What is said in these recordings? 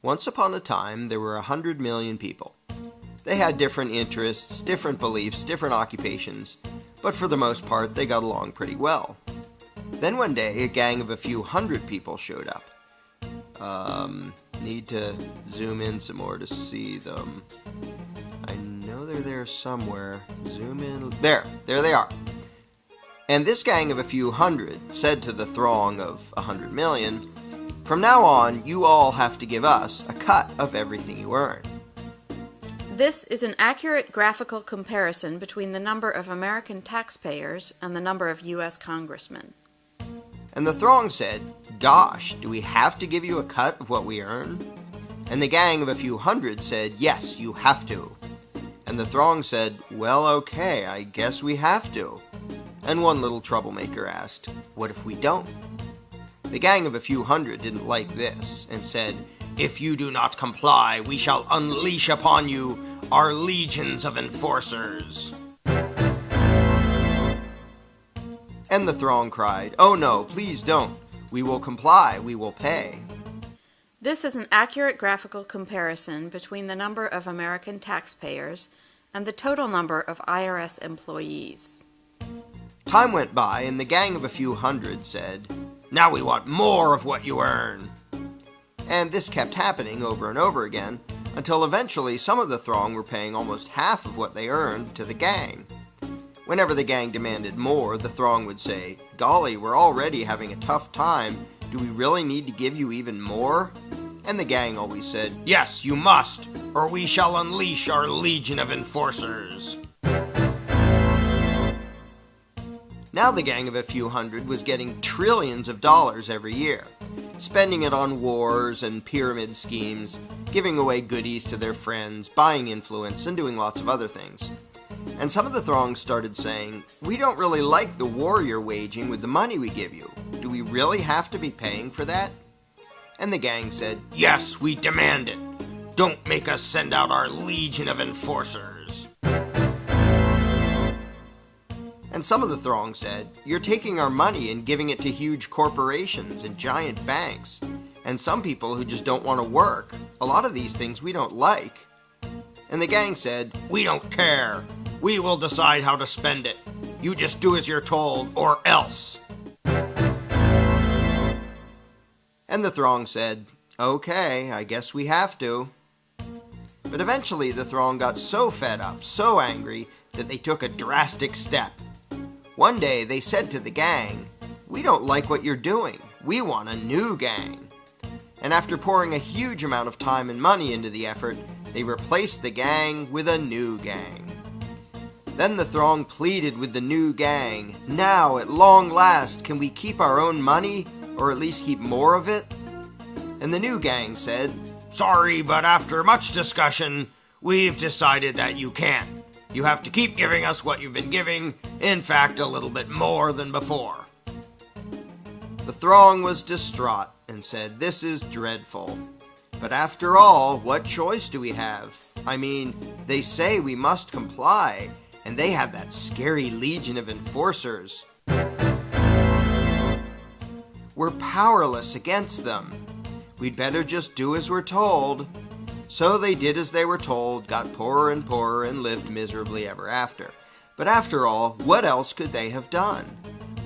Once upon a time, there were 100 million people. They had different interests, different beliefs, different occupations, but for the most part, they got along pretty well. Then one day, a gang of a few hundred people showed up. Need to zoom in some more to see them. I know they're there somewhere. Zoom in. There they are. And this gang of a few hundred said to the throng of 100 million, "From now on, you all have to give us a cut of everything you earn." This is an accurate graphical comparison between the number of American taxpayers and the number of U.S. congressmen. And the throng said, "Gosh, do we have to give you a cut of what we earn?" And the gang of a few hundred said, "Yes, you have to." And the throng said, "Well, okay, I guess we have to." And one little troublemaker asked, "What if we don't?" The gang of a few hundred didn't like this and said, "If you do not comply, we shall unleash upon you our legions of enforcers." And the throng cried, "Oh no, please don't. We will comply, we will pay." This is an accurate graphical comparison between the number of American taxpayers and the total number of IRS employees. Time went by, and the gang of a few hundred said, "Now we want more of what you earn." And this kept happening over and over again, until eventually some of the throng were paying almost half of what they earned to the gang. Whenever the gang demanded more, the throng would say, "Golly, we're already having a tough time. Do we really need to give you even more?" And the gang always said, "Yes, you must, or we shall unleash our legion of enforcers." Now the gang of a few hundred was getting trillions of dollars every year, spending it on wars and pyramid schemes, giving away goodies to their friends, buying influence, and doing lots of other things. And some of the throng started saying, "We don't really like the war you're waging with the money we give you. Do we really have to be paying for that?" And the gang said, "Yes, we demand it. Don't make us send out our legion of enforcers." And some of the throng said, "You're taking our money and giving it to huge corporations and giant banks, and some people who just don't want to work. A lot of these things we don't like." And the gang said, "We don't care. We will decide how to spend it. You just do as you're told, or else." And the throng said, "Okay, I guess we have to." But eventually the throng got so fed up, so angry, that they took a drastic step. One day they said to the gang, "We don't like what you're doing. We want a new gang." And after pouring a huge amount of time and money into the effort, they replaced the gang with a new gang. Then the throng pleaded with the new gang, "Now, at long last, can we keep our own money, or at least keep more of it?" And the new gang said, "Sorry, but after much discussion, we've decided that you can't. You have to keep giving us what you've been giving, in fact, a little bit more than before." The throng was distraught and said, "This is dreadful. But after all, what choice do we have? I mean, they say we must comply, and they have that scary legion of enforcers. We're powerless against them. We'd better just do as we're told." So they did as they were told, got poorer and poorer, and lived miserably ever after. But after all, what else could they have done?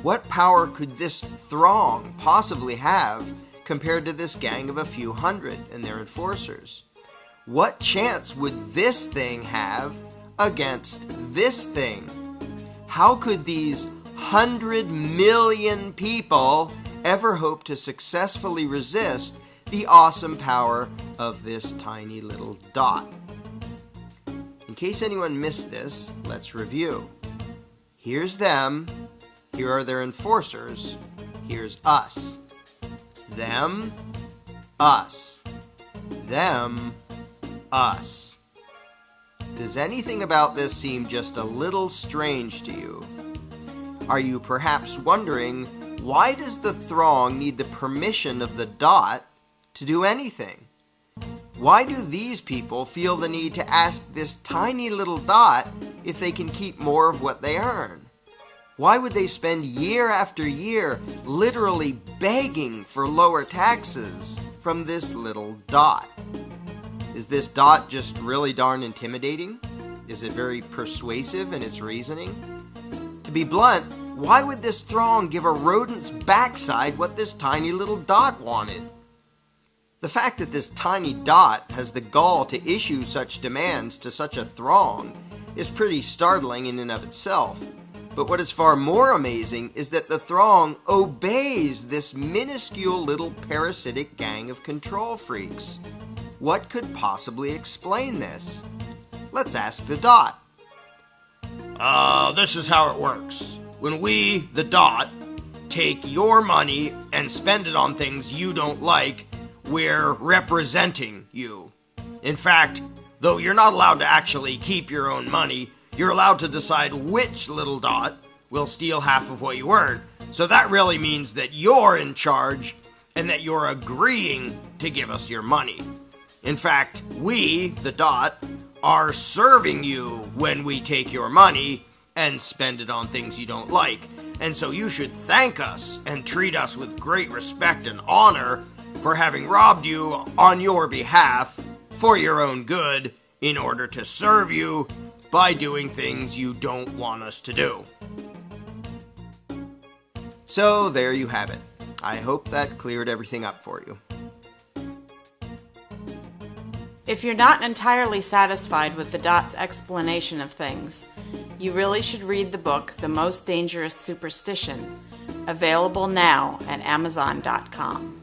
What power could this throng possibly have compared to this gang of a few hundred and their enforcers? What chance would this thing have against this thing? How could these 100 million people ever hope to successfully resist the awesome power of this tiny little dot? In case anyone missed this, let's review. Here's them. Here are their enforcers. Here's us. Them, us. Them, us. Does anything about this seem just a little strange to you? Are you perhaps wondering, why does the throng need the permission of the dot to do anything? Why do these people feel the need to ask this tiny little dot if they can keep more of what they earn? Why would they spend year after year literally begging for lower taxes from this little dot? Is this dot just really darn intimidating? Is it very persuasive in its reasoning? To be blunt, why would this throng give a rodent's backside what this tiny little dot wanted? The fact that this tiny dot has the gall to issue such demands to such a throng is pretty startling in and of itself. But what is far more amazing is that the throng obeys this minuscule little parasitic gang of control freaks. What could possibly explain this? Let's ask the dot. This is how it works. When we, the dot, take your money and spend it on things you don't like, we're representing you. In fact, though you're not allowed to actually keep your own money, you're allowed to decide which little dot will steal half of what you earn. So that really means that you're in charge and that you're agreeing to give us your money. In fact, we, the dot, are serving you when we take your money and spend it on things you don't like. And so you should thank us and treat us with great respect and honor for having robbed you on your behalf for your own good in order to serve you by doing things you don't want us to do. So there you have it. I hope that cleared everything up for you. If you're not entirely satisfied with the dot's explanation of things, you really should read the book The Most Dangerous Superstition, available now at Amazon.com.